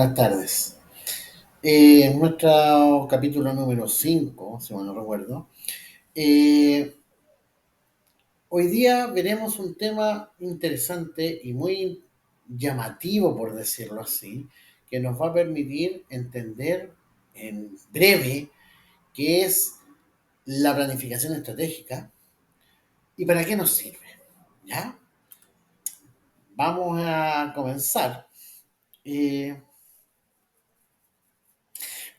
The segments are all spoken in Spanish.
buenas tardes. Nuestro capítulo número 5, si mal no recuerdo. eh, Hoy día veremos un tema interesante y muy llamativo, por decirlo así, que nos va a permitir entender en breve qué es la planificación estratégica y para qué nos sirve. ¿Ya? Vamos a comenzar eh,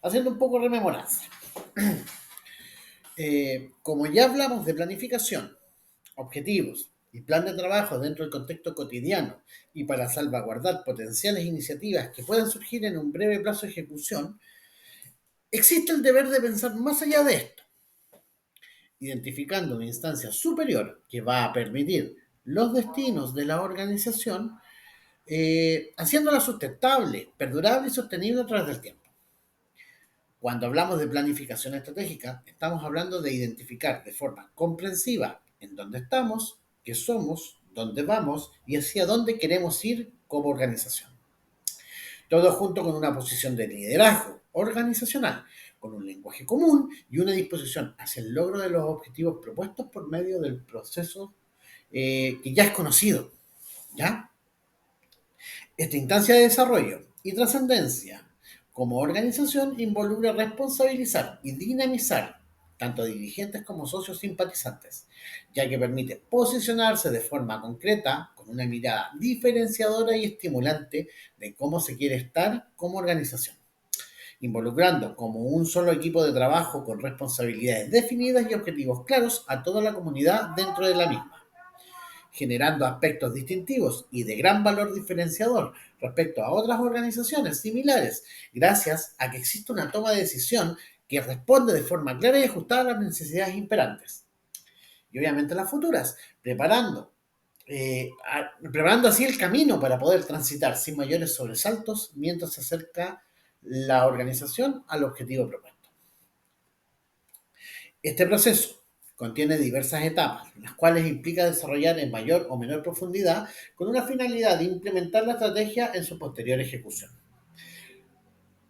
haciendo un poco de rememoranza. Como ya hablamos de planificación, objetivos y plan de trabajo dentro del contexto cotidiano y para salvaguardar potenciales iniciativas que puedan surgir en un breve plazo de ejecución, existe el deber de pensar más allá de esto, identificando una instancia superior que va a permitir los destinos de la organización, haciéndola sustentable, perdurable y sostenible a través del tiempo. Cuando hablamos de planificación estratégica, estamos hablando de identificar de forma comprensiva en dónde estamos, qué somos, dónde vamos y hacia dónde queremos ir como organización. Todo junto con una posición de liderazgo organizacional, con un lenguaje común y una disposición hacia el logro de los objetivos propuestos por medio del proceso que ya es conocido. ¿Ya? Esta instancia de desarrollo y trascendencia como organización involucra responsabilizar y dinamizar tanto dirigentes como socios simpatizantes, ya que permite posicionarse de forma concreta con una mirada diferenciadora y estimulante de cómo se quiere estar como organización, involucrando como un solo equipo de trabajo con responsabilidades definidas y objetivos claros a toda la comunidad dentro de la misma, generando aspectos distintivos y de gran valor diferenciador respecto a otras organizaciones similares, gracias a que existe una toma de decisión que responde de forma clara y ajustada a las necesidades imperantes. Y obviamente las futuras, preparando así el camino para poder transitar sin mayores sobresaltos mientras se acerca la organización al objetivo propuesto. Este proceso contiene diversas etapas, las cuales implica desarrollar en mayor o menor profundidad con una finalidad de implementar la estrategia en su posterior ejecución.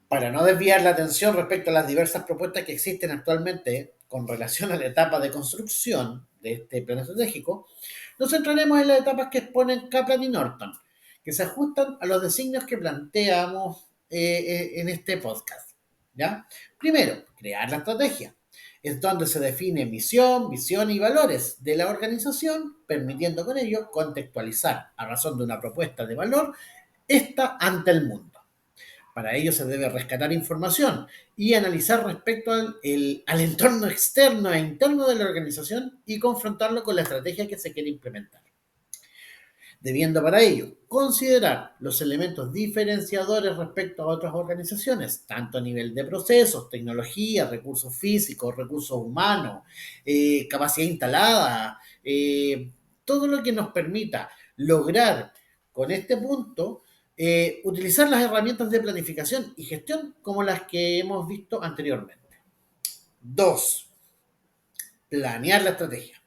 Para no desviar la atención respecto a las diversas propuestas que existen actualmente con relación a la etapa de construcción de este plan estratégico, nos centraremos en las etapas que exponen Kaplan y Norton, que se ajustan a los designios que planteamos en este podcast. ¿Ya? Primero, crear la estrategia. Es donde se define misión, visión y valores de la organización, permitiendo con ello contextualizar a razón de una propuesta de valor esta ante el mundo. Para ello se debe rescatar información y analizar respecto al entorno externo e interno de la organización y confrontarlo con la estrategia que se quiere implementar, debiendo para ello considerar los elementos diferenciadores respecto a otras organizaciones, tanto a nivel de procesos, tecnología, recursos físicos, recursos humanos, capacidad instalada, todo lo que nos permita lograr con este punto utilizar las herramientas de planificación y gestión como las que hemos visto anteriormente. Dos, planear la estrategia.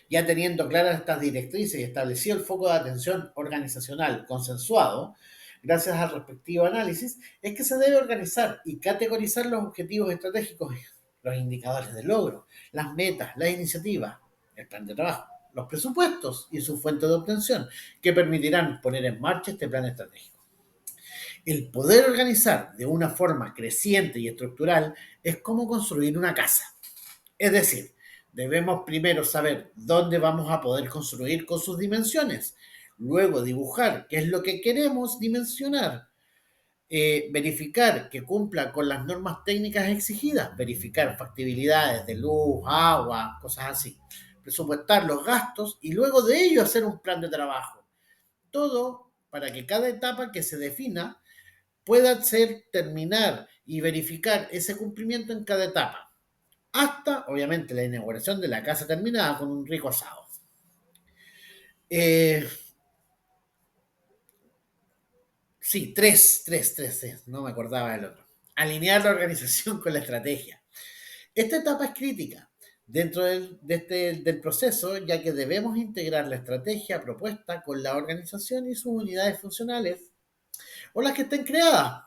Ya teniendo claras estas directrices y establecido el foco de atención organizacional consensuado, gracias al respectivo análisis, es que se debe organizar y categorizar los objetivos estratégicos, los indicadores de logro, las metas, las iniciativas, el plan de trabajo, los presupuestos y su fuente de obtención, que permitirán poner en marcha este plan estratégico. El poder organizar de una forma creciente y estructural es como construir una casa. Es decir, debemos primero saber dónde vamos a poder construir con sus dimensiones, luego dibujar qué es lo que queremos dimensionar, verificar que cumpla con las normas técnicas exigidas, verificar factibilidades de luz, agua, cosas así, presupuestar los gastos y luego de ello hacer un plan de trabajo. Todo para que cada etapa que se defina pueda ser terminar y verificar ese cumplimiento en cada etapa hasta, obviamente, la inauguración de la casa terminada con un rico asado. Eh, sí, tres, no me acordaba del otro. Alinear la organización con la estrategia. Esta etapa es crítica dentro del proceso, ya que debemos integrar la estrategia propuesta con la organización y sus unidades funcionales o las que estén creadas,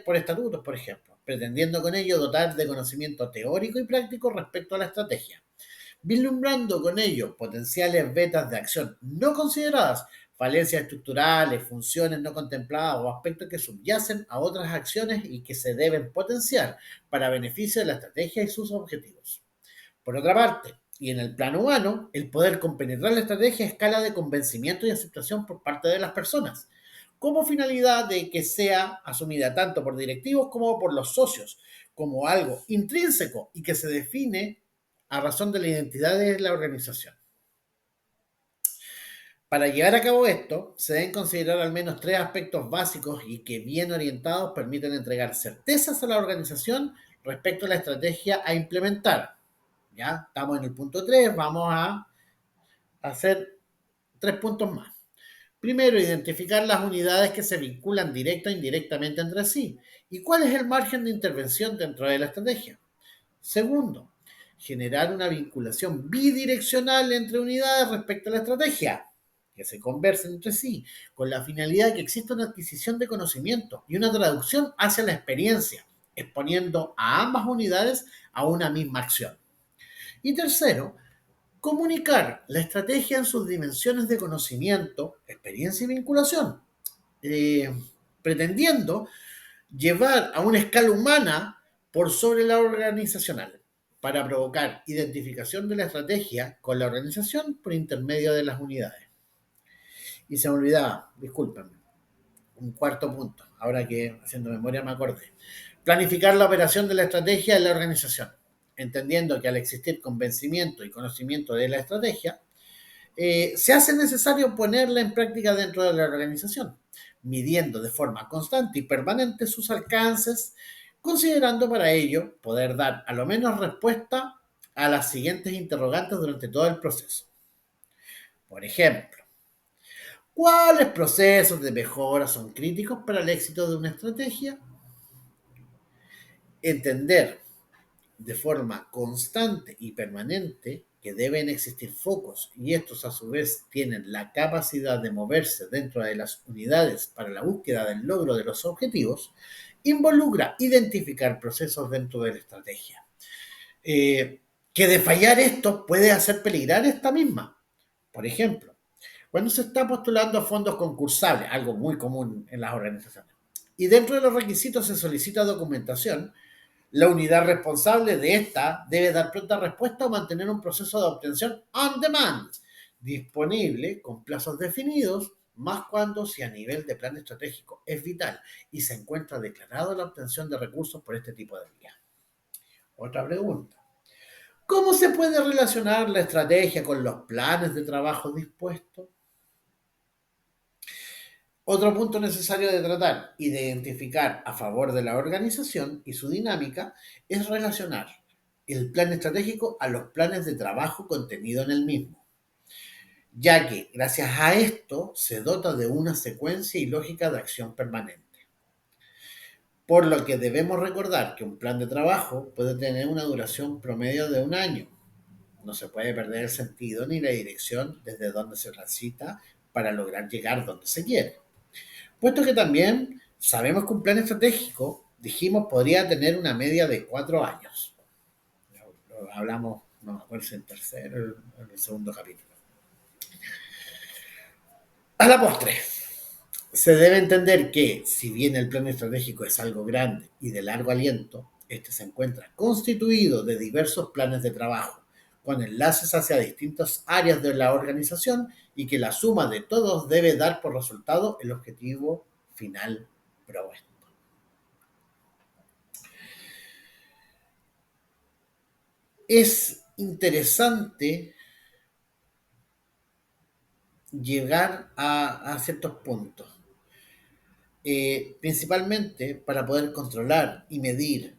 por estatutos, por ejemplo, pretendiendo con ello dotar de conocimiento teórico y práctico respecto a la estrategia, vislumbrando con ello potenciales vetas de acción no consideradas, falencias estructurales, funciones no contempladas o aspectos que subyacen a otras acciones y que se deben potenciar para beneficio de la estrategia y sus objetivos. Por otra parte, y en el plano humano, el poder compenetrar la estrategia a escala de convencimiento y aceptación por parte de las personas, como finalidad de que sea asumida tanto por directivos como por los socios, como algo intrínseco y que se define a razón de la identidad de la organización. Para llevar a cabo esto, se deben considerar al menos tres aspectos básicos y que bien orientados permiten entregar certezas a la organización respecto a la estrategia a implementar. Ya estamos en el punto 3, vamos a hacer 3 puntos más. Primero, identificar las unidades que se vinculan directa o indirectamente entre sí y cuál es el margen de intervención dentro de la estrategia. Segundo, generar una vinculación bidireccional entre unidades respecto a la estrategia, que se conversen entre sí, con la finalidad de que exista una adquisición de conocimiento y una traducción hacia la experiencia, exponiendo a ambas unidades a una misma acción. Y tercero, comunicar la estrategia en sus dimensiones de conocimiento, experiencia y vinculación, eh, pretendiendo llevar a una escala humana por sobre la organizacional, para provocar identificación de la estrategia con la organización por intermedio de las unidades. Y se me olvidaba, discúlpenme, un cuarto punto, ahora que haciendo memoria me acordé. Planificar la operación de la estrategia en la organización, entendiendo que al existir convencimiento y conocimiento de la estrategia, se hace necesario ponerla en práctica dentro de la organización, midiendo de forma constante y permanente sus alcances, considerando para ello poder dar a lo menos respuesta a las siguientes interrogantes durante todo el proceso. Por ejemplo, ¿cuáles procesos de mejora son críticos para el éxito de una estrategia? Entender de forma constante y permanente que deben existir focos y estos a su vez tienen la capacidad de moverse dentro de las unidades para la búsqueda del logro de los objetivos, involucra identificar procesos dentro de la estrategia. Que de fallar esto puede hacer peligrar esta misma. Por ejemplo, cuando se está postulando a fondos concursables, algo muy común en las organizaciones, y dentro de los requisitos se solicita documentación, la unidad responsable de esta debe dar pronta respuesta o mantener un proceso de obtención on demand, disponible con plazos definidos, más cuando si a nivel de plan estratégico es vital y se encuentra declarado la obtención de recursos por este tipo de vías. Otra pregunta. ¿Cómo se puede relacionar la estrategia con los planes de trabajo dispuestos? Otro punto necesario de tratar y de identificar a favor de la organización y su dinámica es relacionar el plan estratégico a los planes de trabajo contenido en el mismo, ya que gracias a esto se dota de una secuencia y lógica de acción permanente. Por lo que debemos recordar que un plan de trabajo puede tener una duración promedio de un año. No se puede perder el sentido ni la dirección desde donde se transita para lograr llegar donde se quiere. Puesto que también sabemos que un plan estratégico, dijimos, podría tener una media de 4 años. Lo hablamos, no me acuerdo si en tercero o en el segundo capítulo. A la postre, se debe entender que, si bien el plan estratégico es algo grande y de largo aliento, este se encuentra constituido de diversos planes de trabajo, con enlaces hacia distintas áreas de la organización y que la suma de todos debe dar por resultado el objetivo final propuesto. Es interesante llegar a ciertos puntos, principalmente para poder controlar y medir,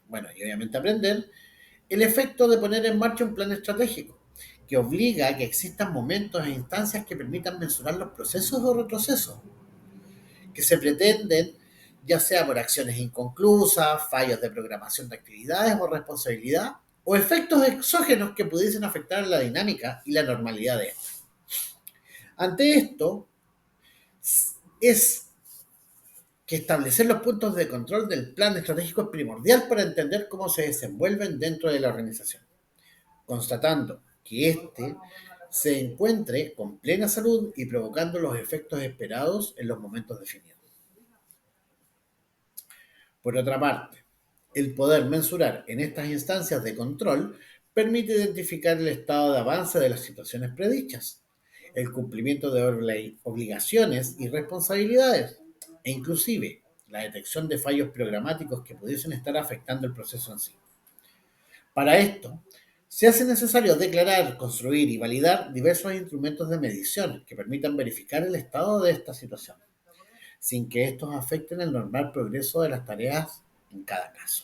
bueno, y obviamente aprender, el efecto de poner en marcha un plan estratégico, que obliga a que existan momentos e instancias que permitan mensurar los procesos o retrocesos que se pretenden, ya sea por acciones inconclusas, fallos de programación de actividades o responsabilidad, o efectos exógenos que pudiesen afectar la dinámica y la normalidad de esto. Ante esto, es que establecer los puntos de control del plan estratégico es primordial para entender cómo se desenvuelven dentro de la organización, constatando que éste se encuentre con plena salud y provocando los efectos esperados en los momentos definidos. Por otra parte, el poder mensurar en estas instancias de control permite identificar el estado de avance de las situaciones predichas, el cumplimiento de obligaciones y responsabilidades, e inclusive la detección de fallos programáticos que pudiesen estar afectando el proceso en sí. Para esto, se hace necesario declarar, construir y validar diversos instrumentos de medición que permitan verificar el estado de esta situación, sin que estos afecten el normal progreso de las tareas en cada caso.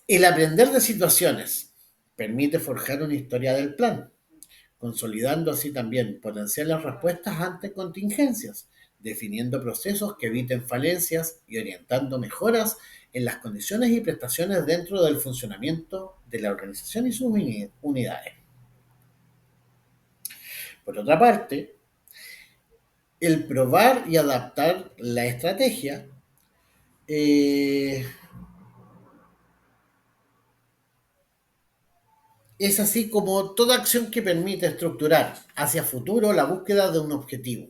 El aprender de situaciones permite forjar una historia del plan, consolidando así también potenciales respuestas ante contingencias, definiendo procesos que eviten falencias y orientando mejoras en las condiciones y prestaciones dentro del funcionamiento de la organización y sus unidades. Por otra parte, el probar y adaptar la estrategia eh, es así como toda acción que permite estructurar hacia futuro la búsqueda de un objetivo.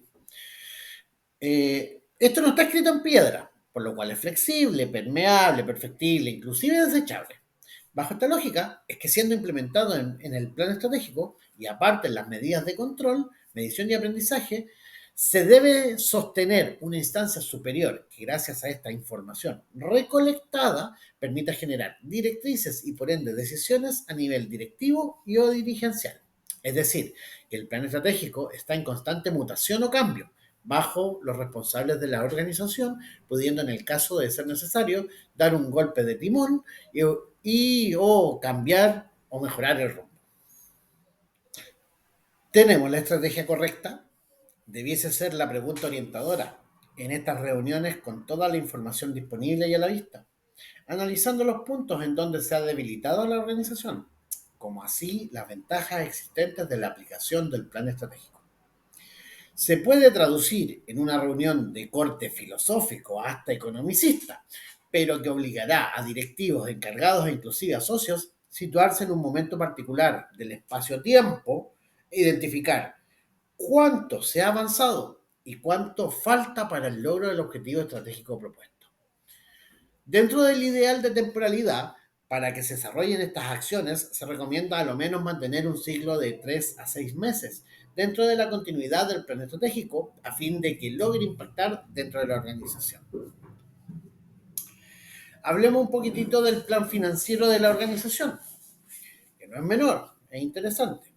Esto no está escrito en piedra, por lo cual es flexible, permeable, perfectible, inclusive desechable. Bajo esta lógica, es que siendo implementado en el plan estratégico y aparte en las medidas de control, medición y aprendizaje, se debe sostener una instancia superior que gracias a esta información recolectada permita generar directrices y por ende decisiones a nivel directivo y o dirigencial. Es decir, que el plan estratégico está en constante mutación o cambio bajo los responsables de la organización, pudiendo en el caso de ser necesario dar un golpe de timón o cambiar o mejorar el rumbo. ¿Tenemos la estrategia correcta? Debiese ser la pregunta orientadora en estas reuniones con toda la información disponible y a la vista, analizando los puntos en donde se ha debilitado la organización, como así las ventajas existentes de la aplicación del plan estratégico. Se puede traducir en una reunión de corte filosófico hasta economicista, pero que obligará a directivos, encargados e inclusive a socios situarse en un momento particular del espacio-tiempo e identificar cuánto se ha avanzado y cuánto falta para el logro del objetivo estratégico propuesto. Dentro del ideal de temporalidad, para que se desarrollen estas acciones, se recomienda a lo menos mantener un ciclo de 3 a 6 meses dentro de la continuidad del plan estratégico a fin de que logre impactar dentro de la organización. Hablemos un poquitito del plan financiero de la organización, que no es menor, es interesante,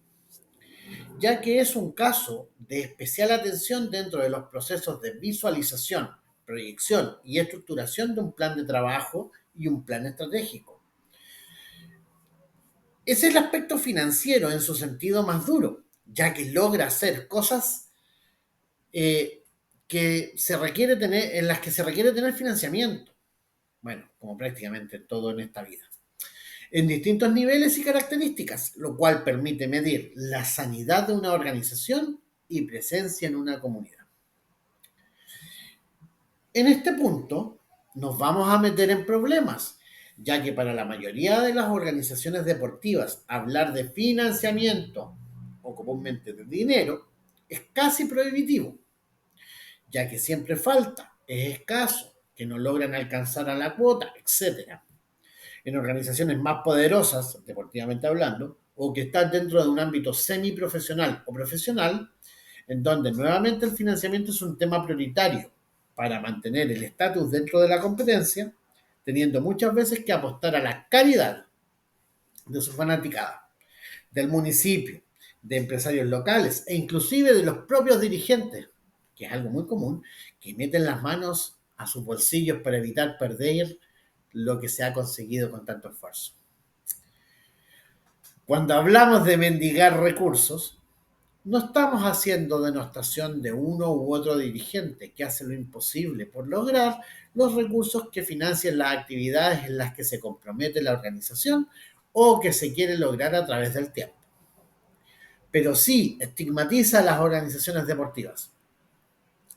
ya que es un caso de especial atención dentro de los procesos de visualización, proyección y estructuración de un plan de trabajo y un plan estratégico. Es el aspecto financiero en su sentido más duro, ya que logra hacer cosas eh, que se requiere tener, en las que se requiere tener financiamiento. Bueno, como prácticamente todo en esta vida. En distintos niveles y características, lo cual permite medir la sanidad de una organización y presencia en una comunidad. En este punto, nos vamos a meter en problemas, ya que para la mayoría de las organizaciones deportivas, hablar de financiamiento o comúnmente de dinero es casi prohibitivo, ya que siempre falta, es escaso, que no logran alcanzar a la cuota, etcétera. En organizaciones más poderosas, deportivamente hablando, o que están dentro de un ámbito semiprofesional o profesional, en donde nuevamente el financiamiento es un tema prioritario para mantener el estatus dentro de la competencia, teniendo muchas veces que apostar a la caridad de su fanaticada, del municipio, de empresarios locales e inclusive de los propios dirigentes, que es algo muy común, que meten las manos a sus bolsillos para evitar perder lo que se ha conseguido con tanto esfuerzo. Cuando hablamos de mendigar recursos, no estamos haciendo denostación de uno u otro dirigente que hace lo imposible por lograr los recursos que financien las actividades en las que se compromete la organización o que se quiere lograr a través del tiempo. Pero sí estigmatiza a las organizaciones deportivas.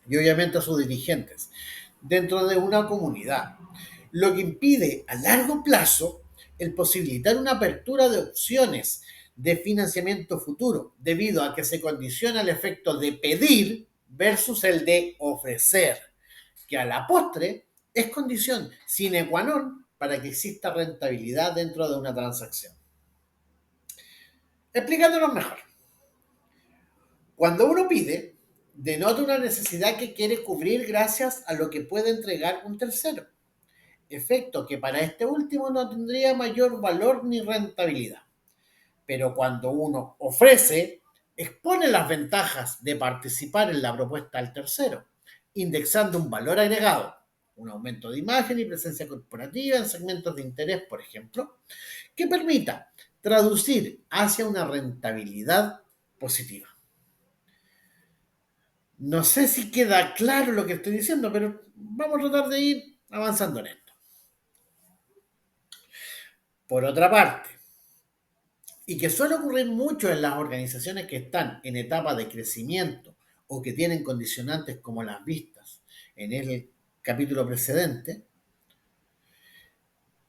y obviamente a sus dirigentes dentro de una comunidad, lo que impide a largo plazo el posibilitar una apertura de opciones de financiamiento futuro, debido a que se condiciona el efecto de pedir versus el de ofrecer, que a la postre es condición sine qua non para que exista rentabilidad dentro de una transacción. Explicándonos mejor, cuando uno pide, denota una necesidad que quiere cubrir gracias a lo que puede entregar un tercero, efecto que para este último no tendría mayor valor ni rentabilidad. Pero cuando uno ofrece, expone las ventajas de participar en la propuesta del tercero, indexando un valor agregado, un aumento de imagen y presencia corporativa en segmentos de interés, por ejemplo, que permita traducir hacia una rentabilidad positiva. No sé si queda claro lo que estoy diciendo, pero vamos a tratar de ir avanzando en esto. Por otra parte, y que suele ocurrir mucho en las organizaciones que están en etapa de crecimiento o que tienen condicionantes como las vistas en el capítulo precedente,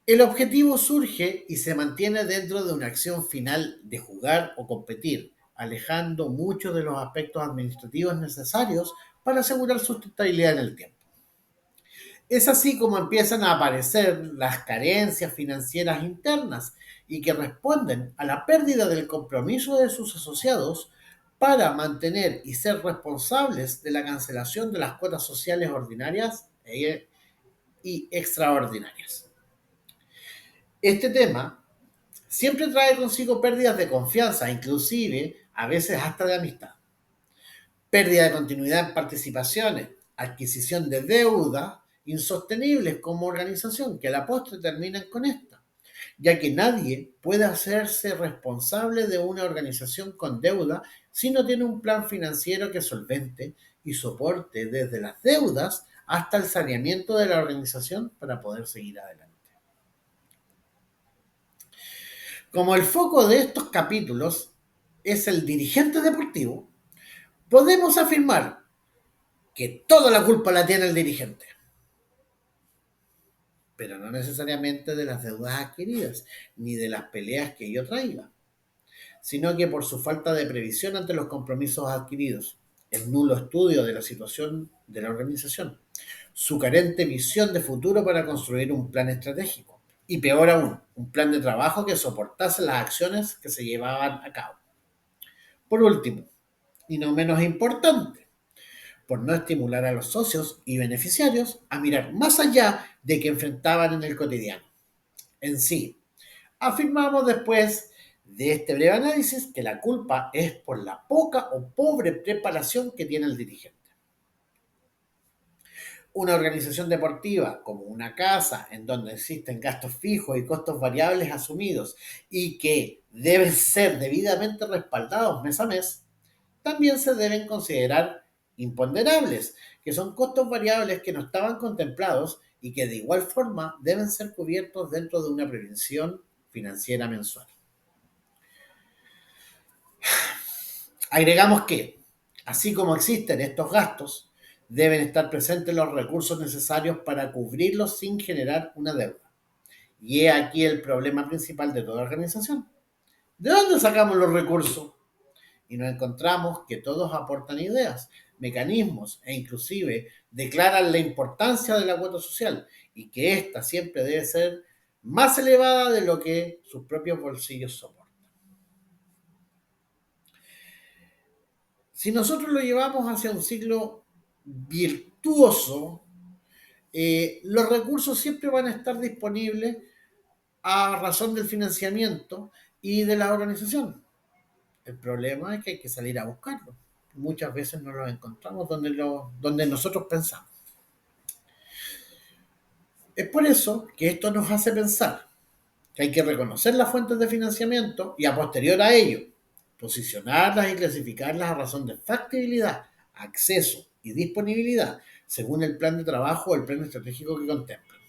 el objetivo surge y se mantiene dentro de una acción final de jugar o competir, alejando muchos de los aspectos administrativos necesarios para asegurar sustentabilidad en el tiempo. Es así como empiezan a aparecer las carencias financieras internas y que responden a la pérdida del compromiso de sus asociados para mantener y ser responsables de la cancelación de las cuotas sociales ordinarias y extraordinarias. Este tema siempre trae consigo pérdidas de confianza, inclusive a veces hasta de amistad. Pérdida de continuidad en participaciones, adquisición de deuda insostenibles como organización, que a la postre terminan con esta, ya que nadie puede hacerse responsable de una organización con deuda si no tiene un plan financiero que solvente y soporte desde las deudas hasta el saneamiento de la organización para poder seguir adelante. Como el foco de estos capítulos es el dirigente deportivo, podemos afirmar que toda la culpa la tiene el dirigente, pero no necesariamente de las deudas adquiridas, ni de las peleas que ello traiga, sino que por su falta de previsión ante los compromisos adquiridos, el nulo estudio de la situación de la organización, su carente visión de futuro para construir un plan estratégico, y peor aún, un plan de trabajo que soportase las acciones que se llevaban a cabo. Por último, y no menos importante, por no estimular a los socios y beneficiarios a mirar más allá de que enfrentaban en el cotidiano. En sí, afirmamos después de este breve análisis que la culpa es por la poca o pobre preparación que tiene el dirigente. Una organización deportiva, como una casa, en donde existen gastos fijos y costos variables asumidos y que deben ser debidamente respaldados mes a mes, también se deben considerar imponderables, que son costos variables que no estaban contemplados y que de igual forma deben ser cubiertos dentro de una previsión financiera mensual. Agregamos que, así como existen estos gastos, deben estar presentes los recursos necesarios para cubrirlos sin generar una deuda. Y he aquí el problema principal de toda organización. ¿De dónde sacamos los recursos? Y nos encontramos que todos aportan ideas, mecanismos e inclusive declaran la importancia de la cuota social y que ésta siempre debe ser más elevada de lo que sus propios bolsillos soportan. Si nosotros lo llevamos hacia un ciclo virtuoso, los recursos siempre van a estar disponibles a razón del financiamiento y de la organización. El problema es que hay que salir a buscarlo. Muchas veces no los encontramos donde nosotros pensamos. Es por eso que esto nos hace pensar que hay que reconocer las fuentes de financiamiento y a posterior a ello, posicionarlas y clasificarlas a razón de factibilidad, acceso y disponibilidad, según el plan de trabajo o el plan estratégico que contemplan.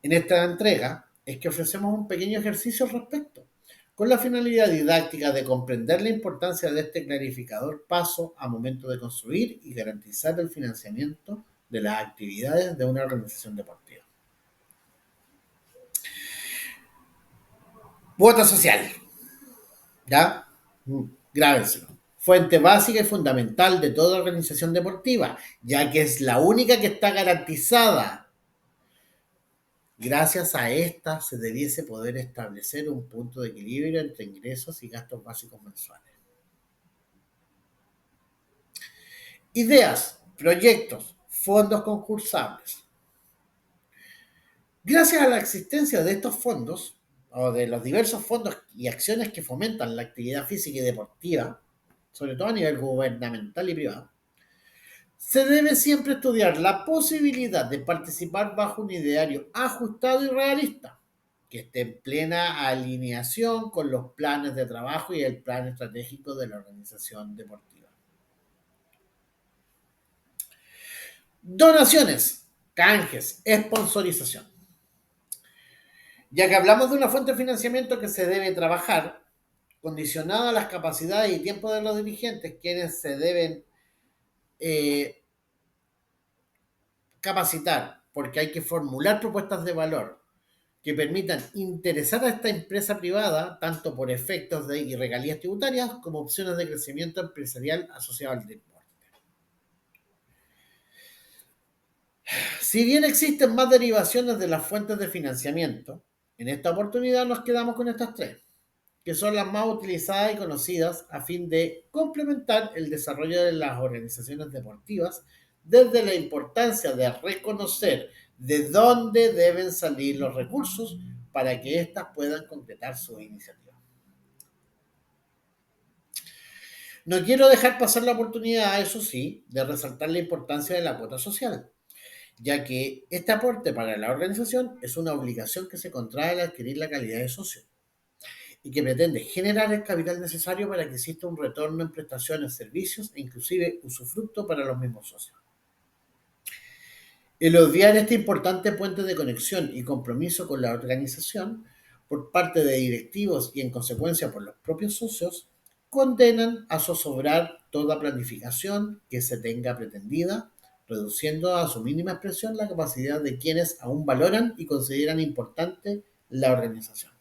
En esta entrega es que ofrecemos un pequeño ejercicio al respecto, con la finalidad didáctica de comprender la importancia de este clarificador paso a momento de construir y garantizar el financiamiento de las actividades de una organización deportiva. Cuota social, ¿ya? Grábenselo. Fuente básica y fundamental de toda organización deportiva, ya que es la única que está garantizada. Gracias a esta se debiese poder establecer un punto de equilibrio entre ingresos y gastos básicos mensuales. Ideas, proyectos, fondos concursables. Gracias a la existencia de estos fondos, o de los diversos fondos y acciones que fomentan la actividad física y deportiva, sobre todo a nivel gubernamental y privado, se debe siempre estudiar la posibilidad de participar bajo un ideario ajustado y realista, que esté en plena alineación con los planes de trabajo y el plan estratégico de la organización deportiva. Donaciones, canjes, sponsorización. Ya que hablamos de una fuente de financiamiento que se debe trabajar, condicionada a las capacidades y tiempo de los dirigentes, quienes se deben eh, capacitar, porque hay que formular propuestas de valor que permitan interesar a esta empresa privada, tanto por efectos de regalías tributarias como opciones de crecimiento empresarial asociadas al deporte. Si bien existen más derivaciones de las fuentes de financiamiento, en esta oportunidad nos quedamos con estas tres, que son las más utilizadas y conocidas a fin de complementar el desarrollo de las organizaciones deportivas desde la importancia de reconocer de dónde deben salir los recursos para que éstas puedan concretar sus iniciativas. No quiero dejar pasar la oportunidad, eso sí, de resaltar la importancia de la cuota social, ya que este aporte para la organización es una obligación que se contrae al adquirir la calidad de socio y que pretende generar el capital necesario para que exista un retorno en prestaciones, servicios e inclusive usufructo para los mismos socios. El obviar este importante puente de conexión y compromiso con la organización por parte de directivos y en consecuencia por los propios socios condenan a zozobrar toda planificación que se tenga pretendida, reduciendo a su mínima expresión la capacidad de quienes aún valoran y consideran importante la organización.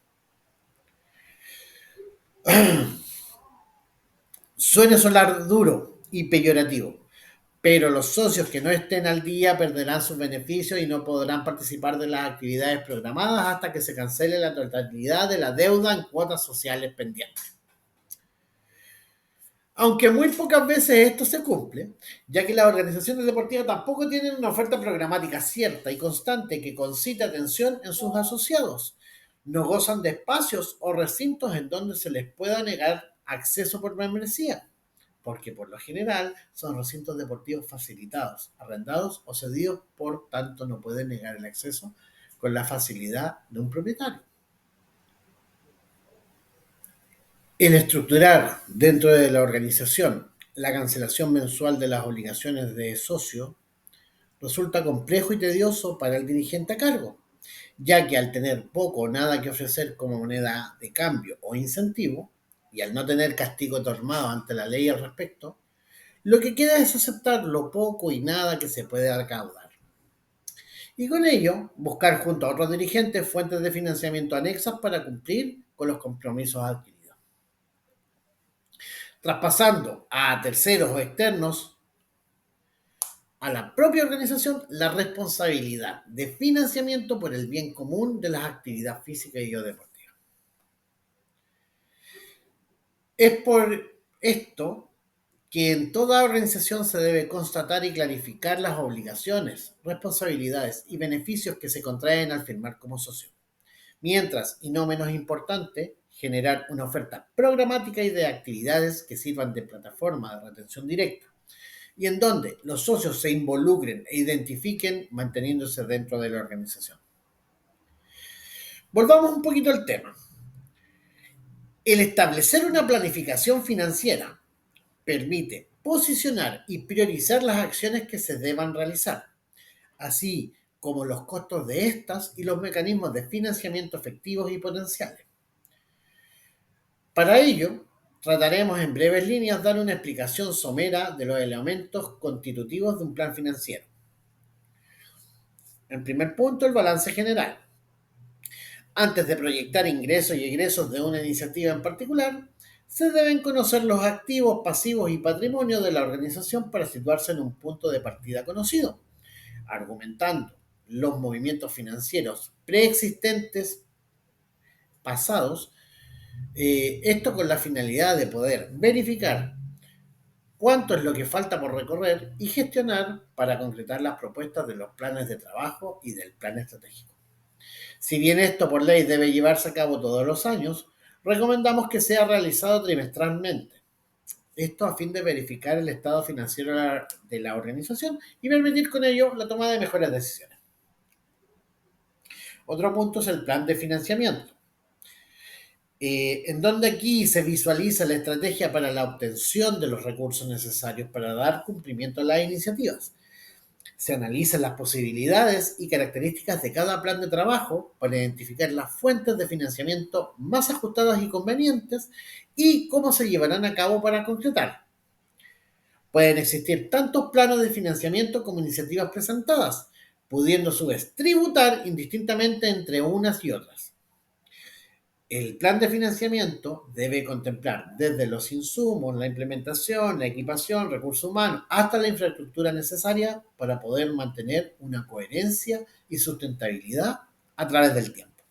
Suele sonar duro y peyorativo, pero los socios que no estén al día perderán sus beneficios y no podrán participar de las actividades programadas hasta que se cancele la totalidad de la deuda en cuotas sociales pendientes. Aunque muy pocas veces esto se cumple, ya que las organizaciones deportivas tampoco tienen una oferta programática cierta y constante que concite atención en sus asociados. No gozan de espacios o recintos en donde se les pueda negar acceso por membresía, porque por lo general son recintos deportivos facilitados, arrendados o cedidos, por tanto no pueden negar el acceso con la facilidad de un propietario. El estructurar dentro de la organización la cancelación mensual de las obligaciones de socio resulta complejo y tedioso para el dirigente a cargo, ya que al tener poco o nada que ofrecer como moneda de cambio o incentivo, y al no tener castigo normado ante la ley al respecto, lo que queda es aceptar lo poco y nada que se puede recaudar. Y con ello, buscar junto a otros dirigentes fuentes de financiamiento anexas para cumplir con los compromisos adquiridos. Traspasando a terceros o externos a la propia organización la responsabilidad de financiamiento por el bien común de las actividades físicas y o deportivas. Es por esto que en toda organización se debe constatar y clarificar las obligaciones, responsabilidades y beneficios que se contraen al firmar como socio. Mientras, y no menos importante, generar una oferta programática y de actividades que sirvan de plataforma de retención directa y en donde los socios se involucren e identifiquen manteniéndose dentro de la organización. Volvamos un poquito al tema. El establecer una planificación financiera permite posicionar y priorizar las acciones que se deban realizar, así como los costos de estas y los mecanismos de financiamiento efectivos y potenciales. Para ello, trataremos en breves líneas dar una explicación somera de los elementos constitutivos de un plan financiero. En primer punto, el balance general. Antes de proyectar ingresos y egresos de una iniciativa en particular, se deben conocer los activos, pasivos y patrimonio de la organización para situarse en un punto de partida conocido, argumentando los movimientos financieros preexistentes pasados, esto con la finalidad de poder verificar cuánto es lo que falta por recorrer y gestionar para concretar las propuestas de los planes de trabajo y del plan estratégico. Si bien esto por ley debe llevarse a cabo todos los años, recomendamos que sea realizado trimestralmente. Esto a fin de verificar el estado financiero de la organización y permitir con ello la toma de mejores decisiones. Otro punto es el plan de financiamiento, en donde aquí se visualiza la estrategia para la obtención de los recursos necesarios para dar cumplimiento a las iniciativas. Se analizan las posibilidades y características de cada plan de trabajo para identificar las fuentes de financiamiento más ajustadas y convenientes y cómo se llevarán a cabo para concretar. Pueden existir tantos planos de financiamiento como iniciativas presentadas, pudiendo a su vez tributar indistintamente entre unas y otras. El plan de financiamiento debe contemplar desde los insumos, la implementación, la equipación, recursos humanos, hasta la infraestructura necesaria para poder mantener una coherencia y sustentabilidad a través del tiempo.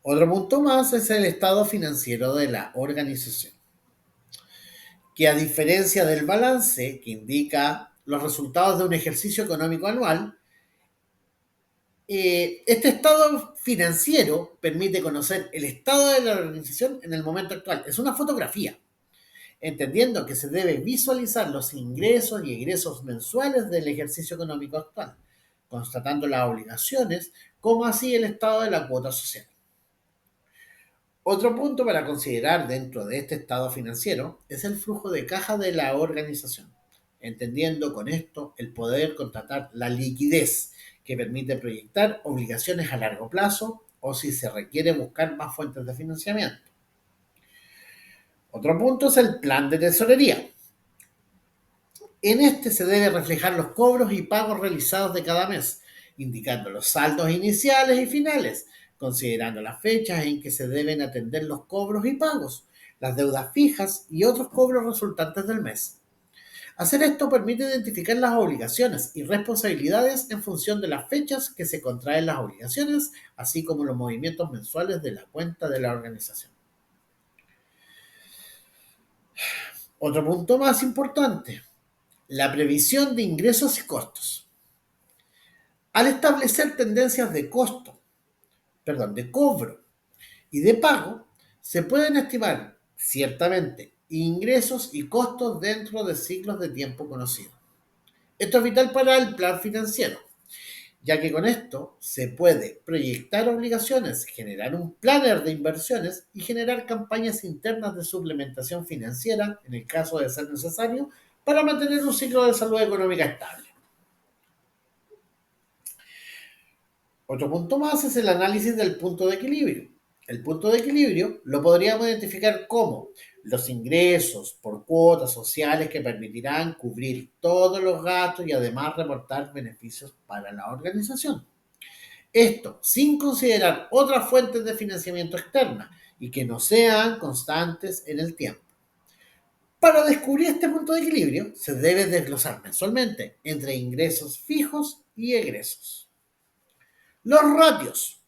Otro punto más es el estado financiero de la organización, que a diferencia del balance que indica los resultados de un ejercicio económico anual, este estado financiero permite conocer el estado de la organización en el momento actual. Es una fotografía, entendiendo que se debe visualizar los ingresos y egresos mensuales del ejercicio económico actual, constatando las obligaciones, como así el estado de la cuota social. Otro punto para considerar dentro de este estado financiero es el flujo de caja de la organización, entendiendo con esto el poder contratar la liquidez que permite proyectar obligaciones a largo plazo o si se requiere buscar más fuentes de financiamiento. Otro punto es el plan de tesorería. En este se debe reflejar los cobros y pagos realizados de cada mes, indicando los saldos iniciales y finales, considerando las fechas en que se deben atender los cobros y pagos, las deudas fijas y otros cobros resultantes del mes. Hacer esto permite identificar las obligaciones y responsabilidades en función de las fechas que se contraen las obligaciones, así como los movimientos mensuales de la cuenta de la organización. Otro punto más importante, la previsión de ingresos y costos. Al establecer tendencias de cobro y de pago, se pueden estimar ciertamente ingresos y costos dentro de ciclos de tiempo conocidos. Esto es vital para el plan financiero, ya que con esto se puede proyectar obligaciones, generar un planner de inversiones y generar campañas internas de suplementación financiera, en el caso de ser necesario, para mantener un ciclo de salud económica estable. Otro punto más es el análisis del punto de equilibrio. El punto de equilibrio lo podríamos identificar como los ingresos por cuotas sociales que permitirán cubrir todos los gastos y además reportar beneficios para la organización. Esto sin considerar otras fuentes de financiamiento externas y que no sean constantes en el tiempo. Para descubrir este punto de equilibrio se debe desglosar mensualmente entre ingresos fijos y egresos. Los ratios.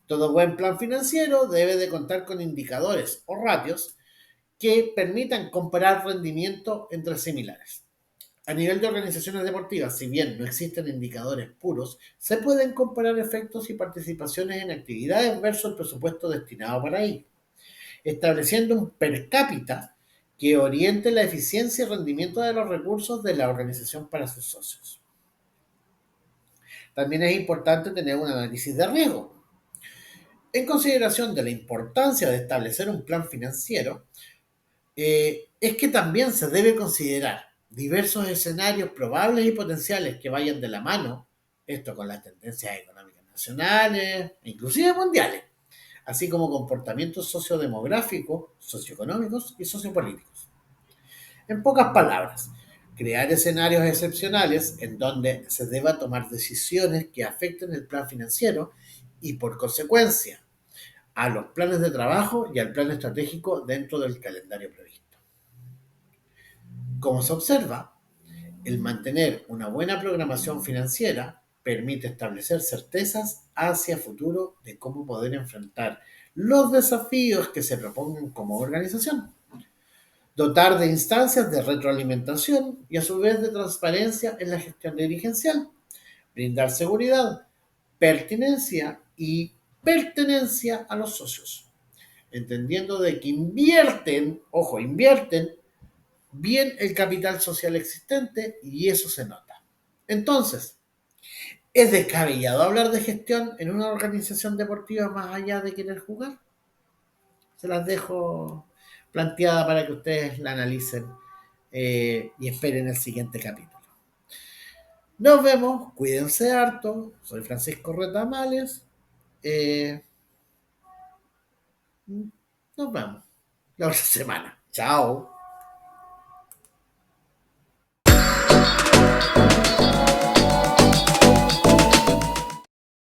Todo buen plan financiero debe de contar con indicadores o ratios que permitan comparar rendimiento entre similares. A nivel de organizaciones deportivas, si bien no existen indicadores puros, se pueden comparar efectos y participaciones en actividades versus el presupuesto destinado para ello, estableciendo un per cápita que oriente la eficiencia y rendimiento de los recursos de la organización para sus socios. También es importante tener un análisis de riesgo. En consideración de la importancia de establecer un plan financiero, es que también se debe considerar diversos escenarios probables y potenciales que vayan de la mano, esto con las tendencias económicas nacionales e inclusive mundiales, así como comportamientos sociodemográficos, socioeconómicos y sociopolíticos. En pocas palabras, crear escenarios excepcionales en donde se deba tomar decisiones que afecten el plan financiero y, por consecuencia, a los planes de trabajo y al plan estratégico dentro del calendario previsto. Como se observa, el mantener una buena programación financiera permite establecer certezas hacia futuro de cómo poder enfrentar los desafíos que se propongan como organización, dotar de instancias de retroalimentación y a su vez de transparencia en la gestión dirigencial, brindar seguridad, pertinencia y pertenencia a los socios, entendiendo de que invierten, ojo, invierten bien el capital social existente y eso se nota. Entonces, ¿es descabellado hablar de gestión en una organización deportiva más allá de querer jugar? Se las dejo planteada para que ustedes la analicen y esperen el siguiente capítulo. Nos vemos, cuídense harto. Soy Francisco Retamales. Eh, nos vemos la otra semana. Chao.